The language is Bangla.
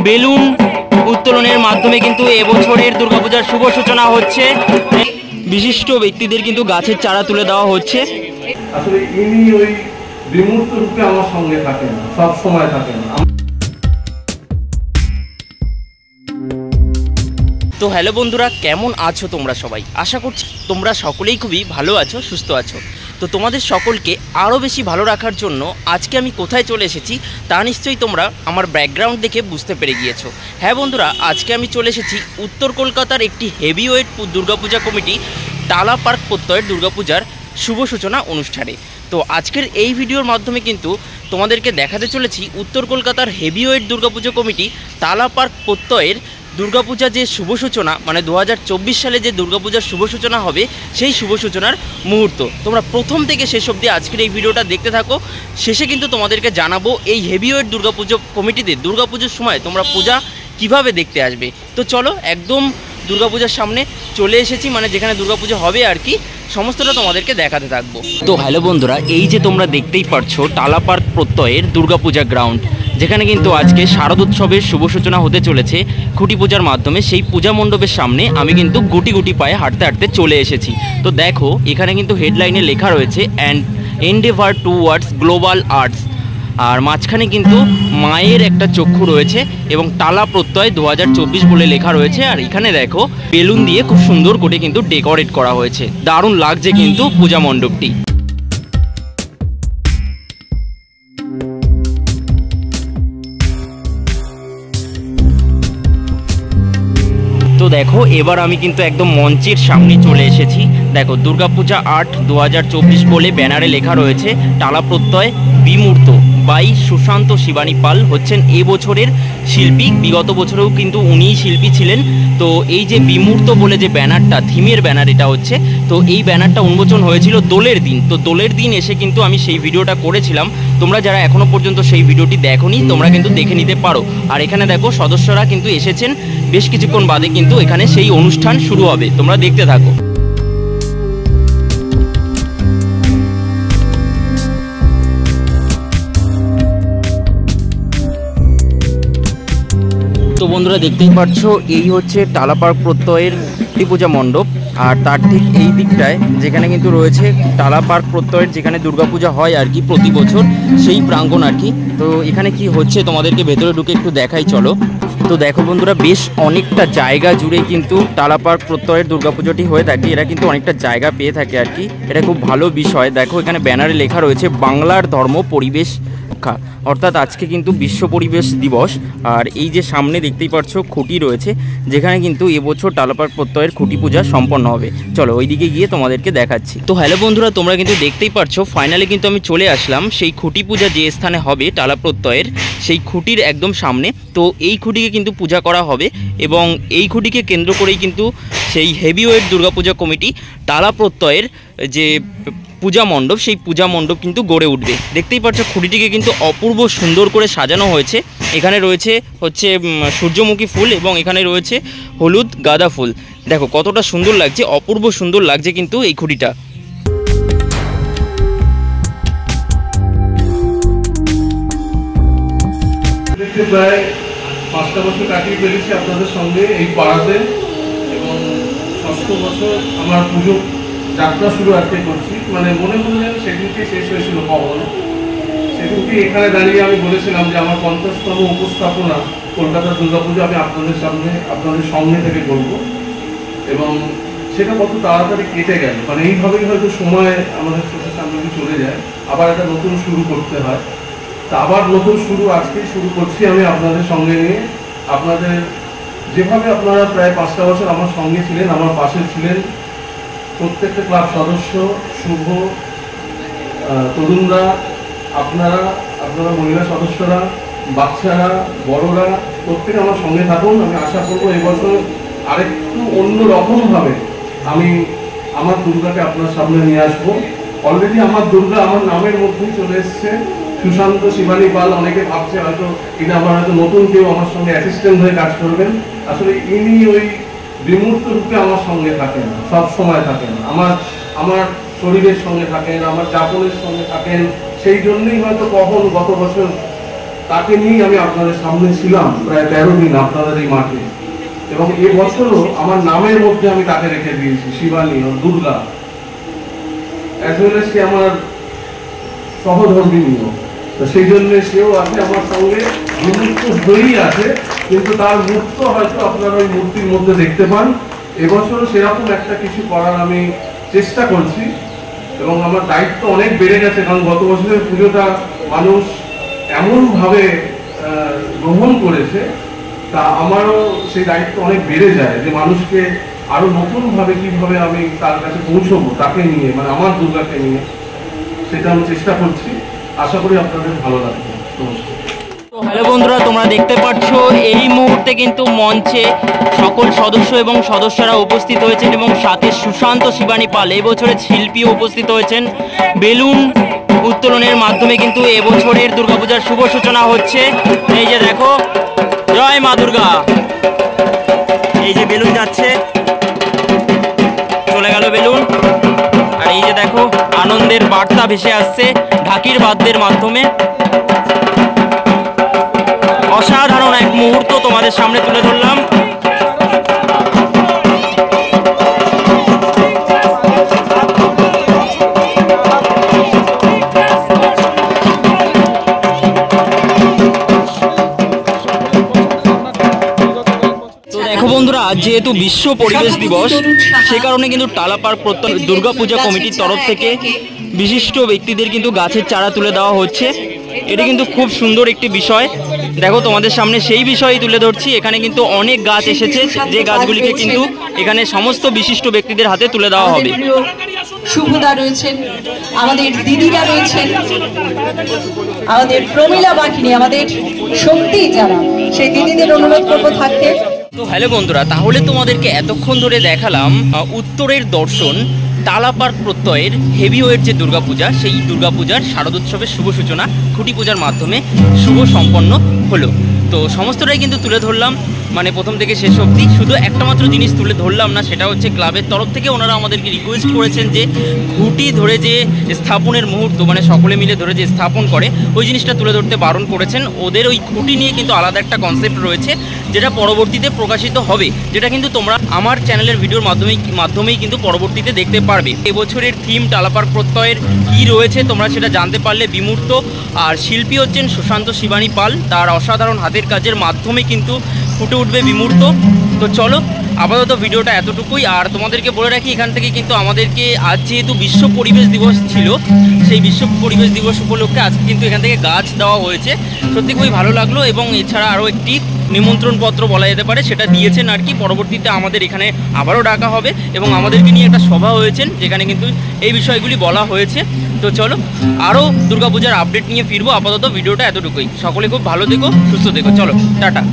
বেলুন উত্তোলনের মাধ্যমে কিন্তু এবছরের দুর্গাপূজার শুভ সূচনা হচ্ছে। বিশিষ্ট ব্যক্তিদের কিন্তু গাছের চারা তুলে দেওয়া হচ্ছে। আসলে ইনি ওই বিমূর্ত রূপে আমার সঙ্গে থাকেন, সব সময় থাকেন। তো হ্যালো বন্ধুরা, কেমন আছো তোমরা সবাই? আশা করছি তোমরা সকলেই খুবই ভালো আছো, সুস্থ আছো। তো তোমাদের সকলকে আরও বেশি ভালো রাখার জন্য আজকে আমি কোথায় চলে এসেছি তা নিশ্চয়ই তোমরা আমার ব্যাকগ্রাউন্ড দেখে বুঝতে পেরে গিয়েছো। হ্যাঁ বন্ধুরা, আজকে আমি চলে এসেছি উত্তর কলকাতার একটি হেভিওয়েট দুর্গাপূজা কমিটি টালা পার্ক প্রত্যয়ের দুর্গাপূজার শুভ সূচনা অনুষ্ঠানে। তো আজকের এই ভিডিওর মাধ্যমে কিন্তু তোমাদেরকে দেখাতে চলেছি উত্তর কলকাতার হেভিওয়েট দুর্গাপূজা কমিটি টালা পার্ক প্রত্যয়ের দুর্গাপূজা যে শুভ সূচনা, মানে 2024 সালে যে দুর্গাপূজার শুভ সূচনা হবে সেই শুভ সূচনার মুহূর্ত। তোমরা প্রথম থেকে শেষ অবধি আজকের এই ভিডিওটা দেখতে থাকো। শেষে কিন্তু তোমাদেরকে জানাবো এই হেভিওয়েট দুর্গাপুজো কমিটিতে দুর্গাপুজোর সময় তোমরা পূজা কিভাবে দেখতে আসবে। তো চলো, একদম দুর্গাপূজার সামনে চলে এসেছি, মানে যেখানে দুর্গাপুজো হবে আর কি, সমস্তটা তোমাদেরকে দেখাতে থাকবো। তো হ্যালো বন্ধুরা, এই যে তোমরা দেখতেই পারছো টালা পার্ক প্রত্যয়ের দুর্গাপূজা গ্রাউন্ড, যেখানে কিন্তু আজকে শারদোৎসবের শুভ সূচনা হতে চলেছে খুঁটি পূজার মাধ্যমে। সেই পূজা মণ্ডপের সামনে আমি কিন্তু গুটি গুটি পায়ে হাঁটতে হাঁটতে চলে এসেছি। তো দেখো, এখানে কিন্তু হেডলাইনে লেখা রয়েছে এন্ডেভার টুওয়ার্ডস গ্লোবাল আর্টস, আর মাঝখানে কিন্তু মায়ের একটা চক্ষু রয়েছে এবং টালা প্রত্যয় 2024 বলে লেখা রয়েছে। আর এখানে দেখো বেলুন দিয়ে খুব সুন্দর করে কিন্তু ডেকোরেট করা হয়েছে, দারুণ লাগছে কিন্তু পূজা মণ্ডপটি। তো দেখো, এবার আমি কিন্তু একদম মঞ্চের সামনে চলে এসেছি। দেখো, দুর্গাপূজা আর্ট 2024 বলে ব্যানারে লেখা রয়েছে টালা প্রত্যয় বিমূর্ত বাই সুশান্ত শিবানী পাল হচ্ছেন এবছরের শিল্পী। বিগত বছরেও কিন্তু উনিই শিল্পী ছিলেন। তো এই যে বিমূর্ত বলে যে ব্যানারটা, থিমের ব্যানার এটা হচ্ছে, তো এই ব্যানারটা উন্মোচন হয়েছিল দোলের দিন। তো দোলের দিন এসে কিন্তু আমি সেই ভিডিওটা করেছিলাম। তোমরা যারা এখনও পর্যন্ত সেই ভিডিওটি দেখোনি, তোমরা কিন্তু দেখে নিতে পারো। আর এখানে দেখো সদস্যরা কিন্তু এসেছেন, বেশ কিছুক্ষণ বাদে কিন্তু এখানে সেই অনুষ্ঠান শুরু হবে, তোমরা দেখতে থাকো। তো বন্ধুরা, দেখতেই পাচ্ছ এই হচ্ছে টালা পার্ক প্রত্যয়ের পূজা মণ্ডপ। আর তার ঠিক এই দিকটায় যেখানে কিন্তু রয়েছে টালা পার্ক প্রত্যয়ের যেখানে দুর্গাপূজা হয় আর কি প্রতি বছর, সেই প্রাঙ্গণ আর কি। তো এখানে কি হচ্ছে তোমাদেরকে ভেতরে ঢুকে একটু দেখাই, চলো। তো দেখো বন্ধুরা, বেশ অনেকটা জায়গা জুড়ে কিন্তু টালা পার্ক প্রত্যয়ের দুর্গাপুজোটি হয়ে থাকে। এরা কিন্তু অনেকটা জায়গা পেয়ে থাকে আর কি, এটা খুব ভালো বিষয়। দেখো, এখানে ব্যানারে লেখা রয়েছে বাংলার ধর্ম পরিবেশ রক্ষা, অর্থাৎ আজকে কিন্তু বিশ্ব পরিবেশ দিবস। আর এই যে সামনে দেখতেই পাচ্ছ খুঁটি রয়েছে, যেখানে কিন্তু এবছর টালা পার্ক প্রত্যয়ের খুঁটি পূজা সম্পন্ন হবে। চলো ওইদিকে গিয়ে তোমাদেরকে দেখাচ্ছি। তো হ্যালো বন্ধুরা, তোমরা কিন্তু দেখতেই পাচ্ছ ফাইনালি কিন্তু আমি চলে আসলাম সেই খুঁটি পূজা যে স্থানে হবে টালা প্রত্যয়ের, সেই খুঁটির একদম সামনে। তো এই খুঁটিকে কিন্তু পূজা করা হবে এবং এই খুঁটিকে কেন্দ্র করেই কিন্তু সেই হেভিওয়েট দুর্গাপূজা কমিটি টালা প্রত্যয়ের যে পূজা মণ্ডপ, সেই পূজা মণ্ডপ কিন্তু গড়ে উঠবে। দেখতেই পাচ্ছ খুঁটিটিকে কিন্তু অপূর্ব সুন্দর করে সাজানো হয়েছে। এখানে রয়েছে হচ্ছে সূর্যমুখী ফুল এবং এখানে রয়েছে হলুদ গাঁদা ফুল। দেখো কতটা সুন্দর লাগছে, অপূর্ব সুন্দর লাগছে কিন্তু এই খুঁটিটা। প্রায় 5টা বছর কাটিয়ে ফেলেছি আপনাদের সঙ্গে এই পাড়াতে, এবং 6ষ্ঠ বছর আমার পুজো যাত্রা শুরু আজকে করছি। মানে মনে করলেন সেদিনকে শেষ হয়েছিল কখন, সেদিনকে এখানে দাঁড়িয়ে আমি বলেছিলাম যে আমার 50তম উপস্থাপনা কলকাতার দুর্গাপুজো আমি আপনাদের সঙ্গে থেকে করবো, এবং সেটা কত তাড়াতাড়ি কেটে গেল। মানে এইভাবেই হয়তো সময় আমাদের চোখের সামনে চলে যায়, আবার একটা নতুন শুরু করতে হয়। তা আবার নতুন শুরু আজকেই শুরু করছি আমি আপনাদের সঙ্গে নিয়ে। আপনাদের যেভাবে আপনারা প্রায় 5টা বছর আমার সঙ্গে ছিলেন, আমার পাশে ছিলেন, প্রত্যেকটা ক্লাব সদস্য, শুভ, তরুণরা, আপনারা মহিলা সদস্যরা, বাচ্চারা, বড়রা, প্রত্যেকে আমার সঙ্গে থাকুন। আমি আশা করবো এবছর আরেকটু অন্য রকমভাবে আমি আমার দুর্গাকে আপনার সামনে নিয়ে আসবো। অলরেডি আমার দুর্গা আমার নামের মধ্যেই চলে এসছে, সুশান্ত শিবানী পাল। অনেকে ভাবছে হয়তো ইনি আমার হয়তো নতুন কেউ আমার সঙ্গে অ্যাসিস্ট্যান্ট হয়ে কাজ করবেন। আসলে ইনি ওই বিমূর্ত রূপে আমার সঙ্গে থাকেন, সব সময় থাকেন, আমার শরীরের সঙ্গে থাকেন, আমার যাপনের সঙ্গে থাকেন। সেই জন্যই হয়তো কখন গত বছর তাকে নিয়েই আমি আপনাদের সামনে ছিলাম প্রায় 13 দিন আপনাদের এই মাঠে। এবং এবছরও আমার নামের মধ্যে আমি তাকে রেখে দিয়েছি, শিবানী ও দুর্গা, অ্যাজ ওয়েল এজ সে আমার সহধর্মিনীও। তো সেই জন্য সেও আছে আমার সঙ্গে, বিমূর্ত হয়েই আছে, কিন্তু তার মূর্ত হয়তো আপনারা ওই মূর্তির মধ্যে দেখতে পান। এবছরও সেরকম একটা কিছু করার আমি চেষ্টা করছি এবং আমার দায়িত্ব অনেক বেড়ে গেছে, কারণ গত বছরের পুজোটা মানুষ এমনভাবে গ্রহণ করেছে, তা আমারও সেই দায়িত্ব অনেক বেড়ে যায় যে মানুষকে আরো নতুনভাবে কিভাবে আমি তার কাছে পৌঁছবো, তাকে নিয়ে, মানে আমার দুর্গাকে নিয়ে, সেটা আমি চেষ্টা করছি। আশা করি আপনাদের ভালো লাগবে। নমস্কার। তো হ্যালো বন্ধুরা, তোমরা দেখতে পাচ্ছ এই মুহূর্তে কিন্তু মঞ্চে সকল সদস্য এবং সদস্যরা উপস্থিত হয়েছেন এবং সাথে সুশান্ত শিবানী পাল এবছরের শিল্পীও উপস্থিত হয়েছেন। বেলুন উত্তোলনের মাধ্যমে কিন্তু এবছরের দুর্গাপূজার শুভ সূচনা হচ্ছে। এই যে দেখো, জয় মা দুর্গা। এই যে বেলুন যাচ্ছে, চলে গেল বেলুন। আর এই যে দেখো, আনন্দের বার্তা ভেসে আসছে ঢাকির বাদ্যের মাধ্যমে। অসাধারণ এক মুহূর্ত তোমাদের সামনে তুলে ধরলাম। দেখো বন্ধুরা, আজ যেহেতু বিশ্ব পরিবেশ দিবস, সে কারণে কিন্তু টালাপাড় প্রত্যয় দুর্গাপূজা কমিটির তরফ থেকে বিশিষ্ট ব্যক্তিদের কিন্তু গাছের চারা তুলে দেওয়া হচ্ছে। এটি কিন্তু খুব সুন্দর একটি বিষয়। দেখো তোমাদের সামনে সেই বিষয়ই তুলে ধরছি। এখানে কিন্তু অনেক গাছ এসেছে, যে গাছগুলিকে কিন্তু এখানে সমস্ত বিশিষ্ট ব্যক্তিদের হাতে তুলে দেওয়া হবে। শুভদা রয়েছেন, আমাদের দিদিরা রয়েছেন, আমাদের প্রমীলা বাকিনী, আমাদের শক্তি যারা, সেই দিদিদের অনুরোধ করবো থাকতে। তো হ্যালো বন্ধুরা, তাহলে তোমাদেরকে এতক্ষণ ধরে দেখালাম উত্তরের দর্শন, টালাপাড় প্রত্যয়ের হেভিওয়েট যে দুর্গাপূজা, সেই দুর্গাপূজার শারদোৎসবের শুভ সূচনা খুঁটি পূজার মাধ্যমে শুভ সম্পন্ন হলো। তো সমস্তটাই কিন্তু তুলে ধরলাম, মানে প্রথম থেকে শেষ অবধি। শুধু একটা মাত্র জিনিস তুলে ধরলাম না, সেটা হচ্ছে ক্লাবের তরফ থেকে ওনারা আমাদেরকে রিকোয়েস্ট করেছেন যে খুঁটি ধরে যে স্থাপনের মুহূর্ত, মানে সকলে মিলে ধরে যে স্থাপন করে, ওই জিনিসটা তুলে ধরতে বারণ করেছেন। ওদের ওই খুঁটি নিয়ে কিন্তু আলাদা একটা কনসেপ্ট রয়েছে, যেটা পরবর্তীতে প্রকাশিত হবে, যেটা কিন্তু তোমরা আমার চ্যানেলের ভিডিওর মাধ্যমেই কিন্তু পরবর্তীতে দেখতে পারবে। এবছরের থিম টালাপাড় প্রত্যয়ের কী রয়েছে তোমরা সেটা জানতে পারলে। বিমূর্ত, আর শিল্পী হচ্ছেন সুশান্ত শিবানী পাল। তার অসাধারণ হাতের কাজের মাধ্যমে কিন্তু ফুটে উঠবে বিমূর্ত। তো চলো, আপাতত ভিডিওটা এতটুকুই। আর তোমাদেরকে বলে রাখি, এখান থেকে কিন্তু আমাদেরকে আজ যেহেতু বিশ্ব পরিবেশ দিবস ছিল, সেই বিশ্ব পরিবেশ দিবস উপলক্ষে আজকে কিন্তু এখান থেকে গাছ দেওয়া হয়েছে। সত্যি খুবই ভালো লাগলো। এবং এছাড়া আরও একটি নিমন্ত্রণপত্র বলা যেতে পারে, সেটা দিয়েছেন আর কি। পরবর্তীতে আমাদের এখানে আবারও ডাকা হবে এবং আমাদেরকে নিয়ে একটা সভা হয়েছেন, যেখানে কিন্তু এই বিষয়গুলি বলা হয়েছে। তো চলো, আরও দুর্গাপূজার আপডেট নিয়ে ফিরবো। আপাতত ভিডিওটা এতটুকুই। সকলে খুব ভালো থেকো, সুস্থ থেকো। চলো, টাটা।